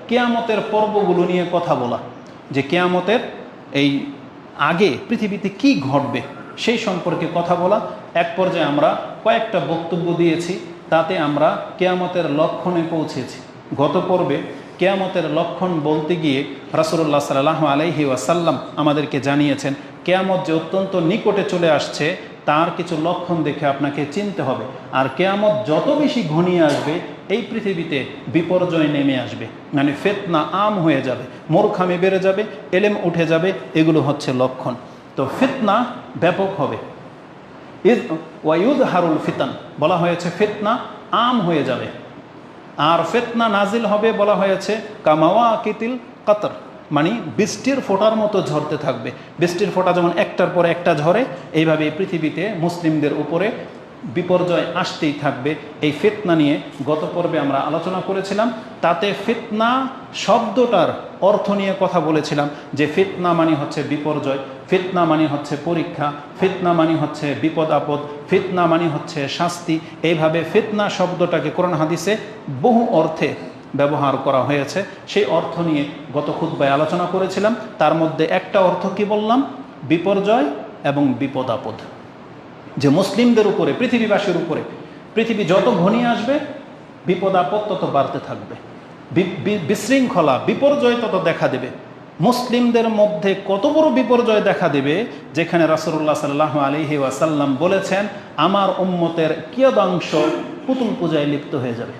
কিয়ামতের পর্বগুলো নিয়ে কথা বলা, যে কিয়ামতের এই আগে পৃথিবীতে কি ঘটবে সেই সম্পর্কে কথা বলা। এক পর্যায়ে আমরা কয়েকটা বক্তব্য দিয়েছি, তাতে আমরা কিয়ামতের লক্ষণে পৌঁছেছি। গত পর্বে কিয়ামতের লক্ষণ বলতে গিয়ে রাসূলুল্লাহ সাল্লাল্লাহু আলাইহি ওয়াসাল্লাম আমাদেরকে জানিয়েছেন কিয়ামত যে অত্যন্ত নিকটে চলে আসছে তার কিছু লক্ষণ দেখে আপনাকে চিনতে হবে। আর কিয়ামত যত বেশি ঘনিয়ে আসবে এই পৃথিবীতে বিপর্যয় নেমে আসবে, মানে ফিতনা আম হয়ে যাবে, মূর্খামি বেড়ে যাবে, এলেম উঠে যাবে, এগুলো হচ্ছে লক্ষণ। তো ফিতনা ব্যাপক হবে। ওয়ায়ুদহারুল ফিতান বলা হয়েছে ফিতনা আম হয়ে যাবে। আর ফিতনা নাজিল হবে বলা হয়েছে কামাওয়াকিতিল কাতর, মানে বৃষ্টির ফোঁটার মতো ঝরতে থাকবে। বৃষ্টির ফোঁটা যেমন একটার পর একটা ঝরে, এইভাবে পৃথিবীতে মুসলিমদের উপরে বিপর্যয় আসতেই থাকবে। এই ফিতনা নিয়ে গত পর্বে আমরা আলোচনা করেছিলাম। তাতে ফিতনা শব্দটার অর্থ নিয়ে কথা বলেছিলাম, যে ফিতনা মানে হচ্ছে বিপর্যয়, ফিতনা মানে হচ্ছে পরীক্ষা, ফিতনা মানে হচ্ছে বিপদ আপদ, ফিতনা মানে হচ্ছে শাস্তি। এইভাবে ফিতনা শব্দটাকে কোরআন হাদিসে বহু অর্থে ব্যবহার করা হয়েছে। সেই অর্থ নিয়ে গত খুতবায় আলোচনা করেছিলাম। তার মধ্যে একটা অর্থ কি বললাম? বিপর্যয় এবং বিপদ আপদ, যে মুসলিমদের উপরে, পৃথিবীবাসীর উপরে পৃথিবী যত ঘনিয়ে আসবে বিপদ আপদ তত বাড়তে থাকবে, বিশৃঙ্খলা বিপর্যয় তত দেখা দেবে। মুসলিমদের মধ্যে কত বড় বিপর্যয় দেখা দেবে, যেখানে রাসূলুল্লাহ সাল্লাল্লাহু আলাইহি ওয়াসাল্লাম বলেছেন আমার উম্মতের কিয়দাংশ পুতুল পূজায় লিপ্ত হয়ে যাবে,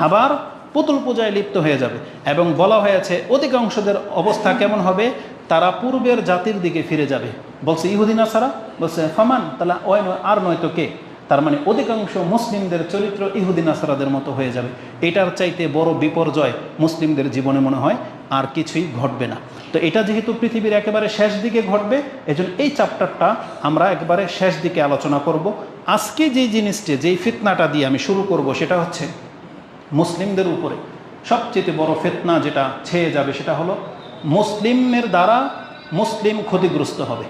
আবার পুতুল পূজায় লিপ্ত হয়ে যাবে। এবং বলা হয়েছে অধিকাংশদের অবস্থা কেমন হবে? তারা পূর্বের জাতির দিকে ফিরে যাবে। বলছে ইহুদি নাসারা, বলছে ফামান, তাহলে আর নয়তো কে? তার মানে অধিকাংশ মুসলিমদের চরিত্র ইহুদি নাসারাদের মতো হয়ে যাবে। এটার চাইতে বড় বিপর্যয় মুসলিমদের জীবনে মনে হয় আর কিছুই ঘটবে না। তো এটা যেহেতু পৃথিবীর একেবারে শেষ দিকে ঘটবে, এজন্য এই চ্যাপ্টারটা আমরা একেবারে শেষ দিকে আলোচনা করব। আজকে যেই জিনিসটি, যেই ফিতনাটা দিয়ে আমি শুরু করব, সেটা হচ্ছে মুসলিমদের উপরে সবচেয়ে বড় ফিতনা যেটা ছেয়ে যাবে, সেটা হলো মুসলিমের দ্বারা মুসলিম ক্ষতিগ্রস্ত হবে।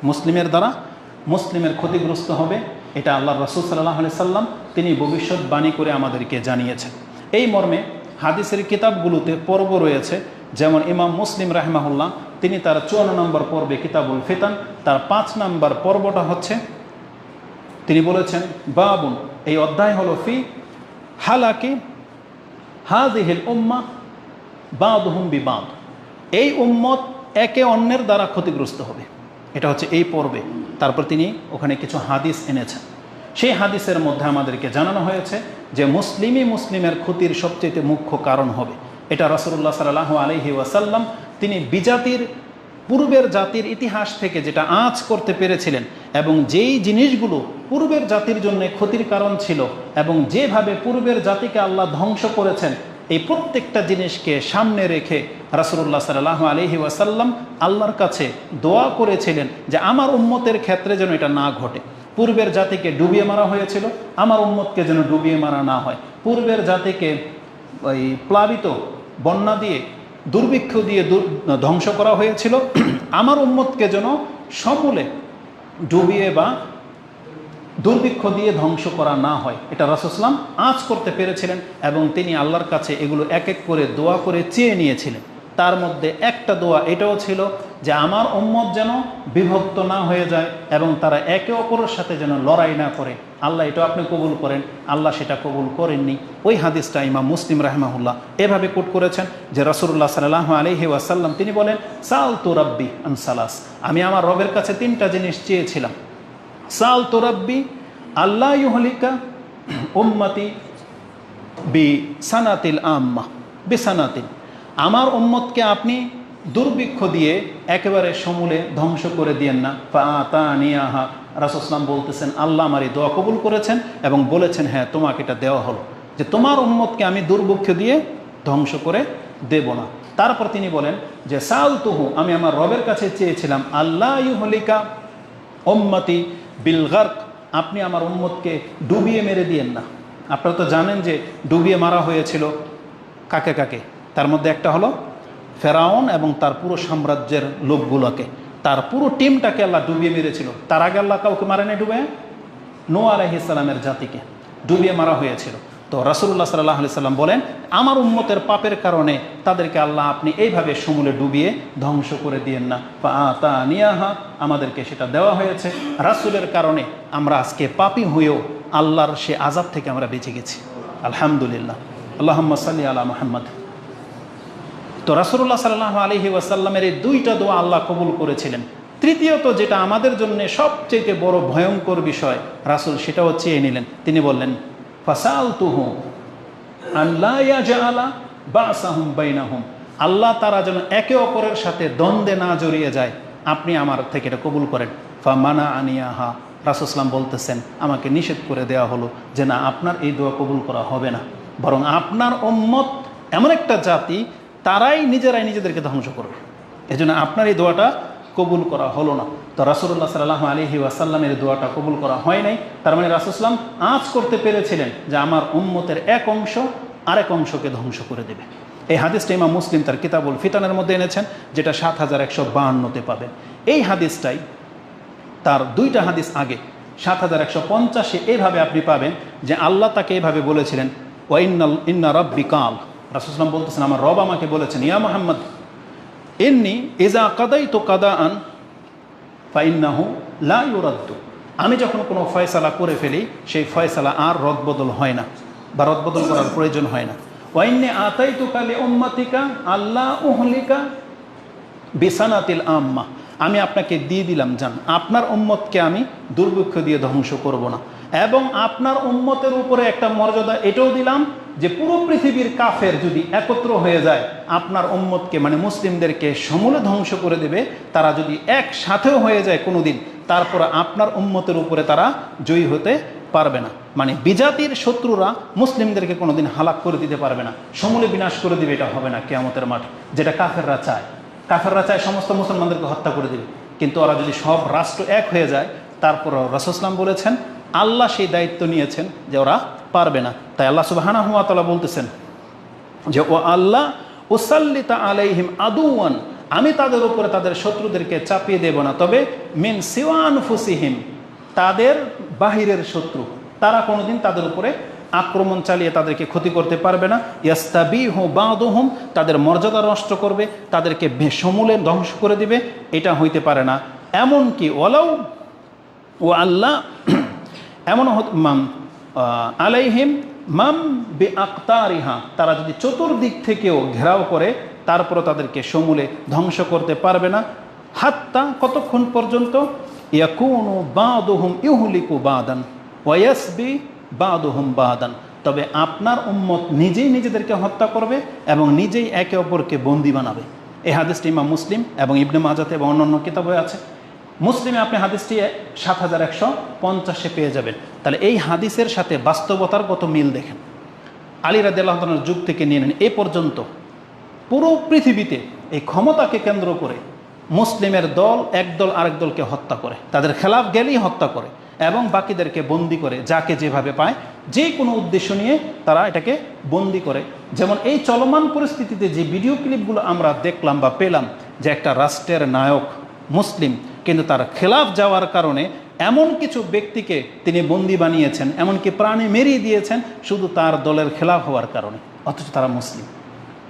মুসলিমের দ্বারা মুসলিমের ক্ষতিগ্রস্ত হবে, এটা আল্লাহ রাসূল সাল্লাল্লাহু আলাইহি সাল্লাম তিনি ভবিষ্যৎবাণী করে আমাদেরকে জানিয়েছেন। এই মর্মে হাদিসের কিতাবগুলোতে পর্ব রয়েছে, যেমন ইমাম মুসলিম রাহিমাহুল্লাহ তিনি তার 54 নম্বর পর্বে কিতাবুল ফিতান, তার 5 নম্বর পর্বটা হচ্ছে, তিনি বলেছেন বাবুন, এই অধ্যায় হলো ফি হালাকি হাযিহিল উম্মাহ বাদুহুম বিবাদ, এই উম্মত একে অন্যের দ্বারা ক্ষতিগ্রস্ত হবে। এটা হচ্ছে এই পর্বে। তারপর তিনি ওখানে কিছু হাদিস এনেছেন। সেই হাদিসের মধ্যে আমাদেরকে জানানো হয়েছে যে মুসলিমই মুসলিমের ক্ষতির সবচেয়ে মুখ্য কারণ হবে। এটা রাসূলুল্লাহ সাল্লাল্লাহু আলাইহি ওয়াসাল্লাম তিনি বিজাতির পূর্বের জাতির ইতিহাস থেকে যেটা আঁচ করতে পেরেছিলেন, এবং যেই জিনিসগুলো পূর্বের জাতির জন্য ক্ষতির কারণ ছিল, এবং যেভাবে পূর্বের জাতিকে আল্লাহ ধ্বংস করেছেন, এই প্রত্যেকটা জিনিসকে সামনে রেখে রাসূলুল্লাহ সাল্লাল্লাহু আলাইহি ওয়াসাল্লাম আল্লাহর কাছে দোয়া করেছিলেন যে আমার উম্মতের ক্ষেত্রে যেন এটা না ঘটে। পূর্বের জাতিকে ডুবিয়ে মারা হয়েছিল, আমার উম্মতকে যেন ডুবিয়ে মারা না হয়। পূর্বের জাতিকে ওই প্লাবিত বন্যা দিয়ে, দুর্ভিক্ষ দিয়ে ধ্বংস করা হয়েছিল, আমার উম্মতকে যেন সমূলে ডুবিয়ে বা দুর্ভিক্ষ দিয়ে ধ্বংস করা না হয়। এটা রাসূল সাল্লাল্লাহু আলাইহি ওয়াসাল্লাম আঁচ করতে পেরেছিলেন, এবং তিনি আল্লাহর কাছে এগুলো এক এক করে দোয়া করে চেয়ে নিয়েছিলেন। তার মধ্যে একটা দোয়া এটাও ছিল যে আমার উম্মত যেন বিভক্ত না হয়ে যায়, এবং তারা একে অপরের সাথে যেন লড়াই না করে। আল্লাহ এটা আপনি কবুল করেন। আল্লাহ সেটা কবুল করেননি। ওই হাদিসটা ইমাম মুসলিম রাহিমাহুল্লাহ এভাবে কোট করেছেন যে রাসূলুল্লাহ সাল্লাল্লাহু আলাইহি ওয়াসাল্লাম তিনি বলেন সালতু রাব্বি আন সালাস, আমি আমার রবের কাছে 3টা জিনিস চেয়েছিলাম। সালতু রাব্বি আল্লাহ ইউহলিকা উম্মতি বি সানাতিল আম্মা বি সানাতিন, আমার উম্মতকে আপনি দুর্ভিক্ষ দিয়ে একেবারে সমূলে ধ্বংস করে দিয়েন না। ফাআতানিয়াহা, রাসূল সাল্লাল্লাহু আলাইহি ওয়াসাল্লাম বলতেছেন আল্লাহ আমার এই দোয়া কবুল করেছেন এবং বলেছেন হ্যাঁ তোমাকে এটা দেওয়া হলো, যে তোমার উম্মতকে আমি দুর্ভিক্ষ দিয়ে ধ্বংস করে দেব না। তারপর তিনি বলেন যে সালতুহু, আমি আমার রবের কাছে চেয়েছিলাম আল্লাহ ইউহলিকা উম্মতি বিল গারক, আপনি আমার উম্মতকে ডুবিয়ে মেরে দিয়েন না। আপনারা তো জানেন যে ডুবিয়ে মারা হয়েছিল কাকে কাকে, তার মধ্যে একটা হলো ফেরাউন এবং তার পুরো সাম্রাজ্যের লোকগুলোকে, তার পুরো টিমটাকে আল্লাহ ডুবিয়ে মেরেছিল। তার আগে আল্লাহ কাউকে মারেনি ডুবে? নূহ আলাইহিস সালামের জাতিকে ডুবিয়ে মারা হয়েছিল। তো রাসূলুল্লাহ সাল্লাল্লাহু আলাইহি সাল্লাম বলেন, আমার উম্মতের পাপের কারণে তাদেরকে আল্লাহ আপনি এইভাবে সমূলে ডুবিয়ে ধ্বংস করে দিয়েন না। ফাআতানিয়াহা, আমাদেরকে সেটা দেওয়া হয়েছে। রাসূলের কারণে আমরা আজকে পাপী হয়েও আল্লাহর সে আযাব থেকে আমরা বেঁচে গেছি, আলহামদুলিল্লাহ। আল্লাহুম্মা সাল্লি আলা মুহাম্মদ। তো রাসূলুল্লাহ সাল্লাল্লাহু আলাইহি ওয়াসাল্লামের এই দুইটা দোয়া আল্লাহ কবুল করেছিলেন। তৃতীয়ত যেটা আমাদের জন্য সবচেয়ে বড় ভয়ঙ্কর বিষয়, রাসূল সেটাও চেয়ে নিলেন। তিনি বললেন, ফাসালতুহু আন লা ইয়াজআলা বাসাহুম বাইনাহুম, আল্লাহ তারা যেন একে অপরের সাথে দ্বন্দ্বে না জড়িয়ে যায়, আপনি আমার থেকে এটা কবুল করেন। ফামানা আনিয়াহা, রাসূল সাল্লাম বলতেছেন আমাকে নিষেধ করে দেওয়া হলো যে না, আপনার এই দোয়া কবুল করা হবে না, বরং আপনার উম্মত এমন একটা জাতি তারাই নিজেরাই নিজেদেরকে ধ্বংস করবে, এজন্য আপনার এই দোয়াটা কবুল করা হলো না। তো রাসূলুল্লাহ সাল্লাল্লাহু আলাইহি ওয়াসাল্লামের দোয়াটা কবুল করা হয় নাই। তার মানে রাসূল সাল্লাম আঁচ করতে পেরেছিলেন যে আমার উম্মতের এক অংশ আরেক অংশকে ধ্বংস করে দেবে। এই হাদিসটা ইমাম মুসলিম তার কিতাবুল ফিতানের মধ্যে এনেছেন, যেটা 7152তে পাবেন। এই হাদিসটাই তার দুইটা হাদিস আগে 7150-এ এইভাবে আপনি পাবেন যে আল্লাহ তাকে এইভাবে বলেছিলেন, ইন্না রাব্বি কাল, রাসূল সাল্লাল্লাহু আলাইহি ওয়াসাল্লাম বলতেছেন আমার রব আমাকে বলেছেন, ইয়া মুহাম্মদ ইন্নী ইযা কাদাইতু কাদাআন ফাইন্নাহু লা ইউরাদ্দু, আমি যখন কোনো ফয়সালা করে ফেলি সেই ফয়সালা আর রদবদল হয় না বা রদবদল করার প্রয়োজন হয় না। ওয়া ইন্নী আতাইতুকা লিউম্মাতিকা আল্লা উহলিকা বিসানাতিল আম্মা, আমি আপনাকে দিয়ে দিলাম জান, আপনার উম্মতকে আমি দুর্ভিক্ষ দিয়ে ধ্বংস করব না, এবং আপনার উম্মতের উপরে একটা মর্যাদা এটাও দিলাম যে পুরো পৃথিবীর কাফের যদি একত্র হয়ে যায় আপনার উম্মতকে মানে মুসলিমদেরকে সমূলে ধ্বংস করে দেবে, তারা যদি একসাথেও হয়ে যায় কোনো দিন, তারপর আপনার উম্মতের উপরে তারা জয়ী হতে পারবে না। মানে বিজাতির শত্রুরা মুসলিমদেরকে কোনোদিন হালাক করে দিতে পারবে না, সমূলে বিনাশ করে দিবে, এটা হবে না কিয়ামতের মাঠে, যেটা কাফেররা চায়। কাফেররা চায় সমস্ত মুসলমানদেরকে হত্যা করে দেবে, কিন্তু ওরা যদি সব রাষ্ট্র এক হয়ে যায়, তারপর রাসূল সাল্লাল্লাহু বলেছেন আল্লাহ সেই দায়িত্ব নিয়েছেন যে ওরা পারবে না। তাই আল্লাহ সুবহানাহু ওয়া তাআলা বলতেছেন যে ও আল্লাহ উসাল্লিতা আলাইহিম আদুওয়ান, আমি তাদের উপরে তাদের শত্রুদেরকে চাপিয়ে দেব না, তবে মিন সিওয়া আনফুসিহিম, তাদের বাহিরের শত্রু, তারা কোনোদিন তাদের উপরে আক্রমণ চালিয়ে তাদেরকে ক্ষতি করতে পারবে না। ইয়াস্তাবিহু বাদুহুম, তাদের মর্যাদা নষ্ট করবে, তাদেরকে সমূলে ধ্বংস করে দিবে, এটা হইতে পারে না। এমনকি ওয়ালাউ ও আল্লাহ এমন আলাইহিম মাম বি আক্তারিহা, তারা যদি চতুর্দিক থেকেও ঘেরাও করে তারপরও তাদেরকে সমূলে ধ্বংস করতে পারবে না। হাত্তা, কতক্ষণ পর্যন্ত, ইয়াকুনু বাদুহুম ইউহলিকু বাদান ওয়া ইয়াসবি বাদুহুম বাদান, তবে আপনার উম্মত নিজেই নিজেদেরকে হত্যা করবে এবং নিজেই একে অপরকে বন্দী বানাবে। এই হাদিসটি ইমাম মুসলিম এবং ইবনে মাজাতে এবং অন্যান্য কিতাবে আছে। মুসলিমে আপনি হাদিসটি 7150-এ পেয়ে যাবেন। তাহলে এই হাদিসের সাথে বাস্তবতার কত মিল দেখেন। আলী রাদিয়াল্লাহু তাআলার যুগ থেকে নিয়ে নেন এ পর্যন্ত পুরো পৃথিবীতে এই ক্ষমতাকে কেন্দ্র করে মুসলিমের দল এক দল আরেক দলকে হত্যা করে, তাদের খেলাফ গেলেই হত্যা করে এবং বাকিদেরকে বন্দি করে, যাকে যেভাবে পায় যে কোনো উদ্দেশ্য নিয়ে তারা এটাকে বন্দি করে। যেমন এই চলমান পরিস্থিতিতে যে ভিডিও ক্লিপগুলো আমরা দেখলাম বা পেলাম, যে একটা রাষ্ট্রের নায়ক মুসলিম, কিন্তু তার খেলাফ যাওয়ার কারণে এমন কিছু ব্যক্তিকে তিনি বন্দি বানিয়েছেন, এমনকি প্রাণে মেরিয়ে দিয়েছেন শুধু তার দলের খেলাফ হওয়ার কারণে, অথচ তারা মুসলিম।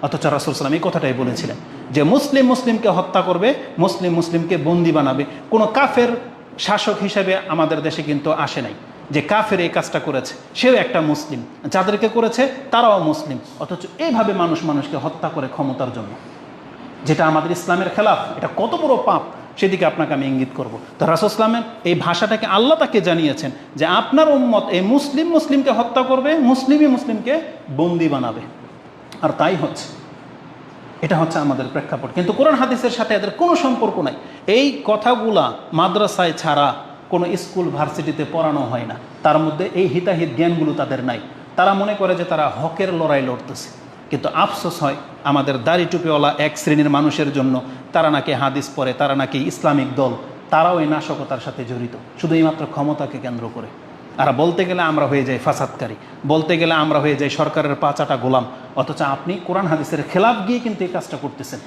অথচ রাসূল সাল্লাল্লাহু আলাইহি ওয়াসাল্লাম এই কথাটাই বলেছিলেন যে মুসলিম মুসলিমকে হত্যা করবে, মুসলিম মুসলিমকে বন্দি বানাবে। কোনো কাফের শাসক হিসেবে আমাদের দেশে কিন্তু আসে নাই যে কাফের এই কাজটা করেছে, সেও একটা মুসলিম, যাদেরকে করেছে তারাও মুসলিম, অথচ এইভাবে মানুষ মানুষকে হত্যা করে ক্ষমতার জন্য, যেটা আমাদের ইসলামের খেলাফ। এটা কত বড় পাপ, সেদিকে আপনাকে আমি ইঙ্গিত করব। তো রাসূল ইসলামের এই ভাষাটাকে আল্লাহ তাকে জানিয়েছেন যে আপনার উম্মত এই মুসলিম মুসলিমকে হত্যা করবে, মুসলিমই মুসলিমকে বন্দি বানাবে। আর তাই হচ্ছে, এটা হচ্ছে আমাদের প্রেক্ষাপট। কিন্তু কোরআন হাদিসের সাথে এদের কোনো সম্পর্ক নাই। এই কথাগুলা মাদ্রাসায় ছাড়া কোনো স্কুল ভার্সিটিতে পড়ানো হয় না, তার মধ্যে এই হিতাহিত জ্ঞানগুলো তাদের নাই। তারা মনে করে যে তারা হকের লড়াই লড়তেছে, কিন্তু আফসোস হয় আমাদের দাড়ি টুপিওয়ালা এক শ্রেণীর মানুষের জন্য, তারা নাকি হাদিস পড়ে, তারা নাকি ইসলামিক দল, তারাও এই নাশকতার সাথে জড়িত, শুধু এইমাত্র ক্ষমতাকে কেন্দ্র করে। আর বলতে গেলে আমরা হয়ে যাই ফাসাদকারী, বলতে গেলে আমরা হয়ে যাই সরকারের পাঁচাটা গোলাম, অথচ আপনি কোরআন হাদিসের খেলাফ গিয়ে কিন্তু এই কাজটা করতেছেন।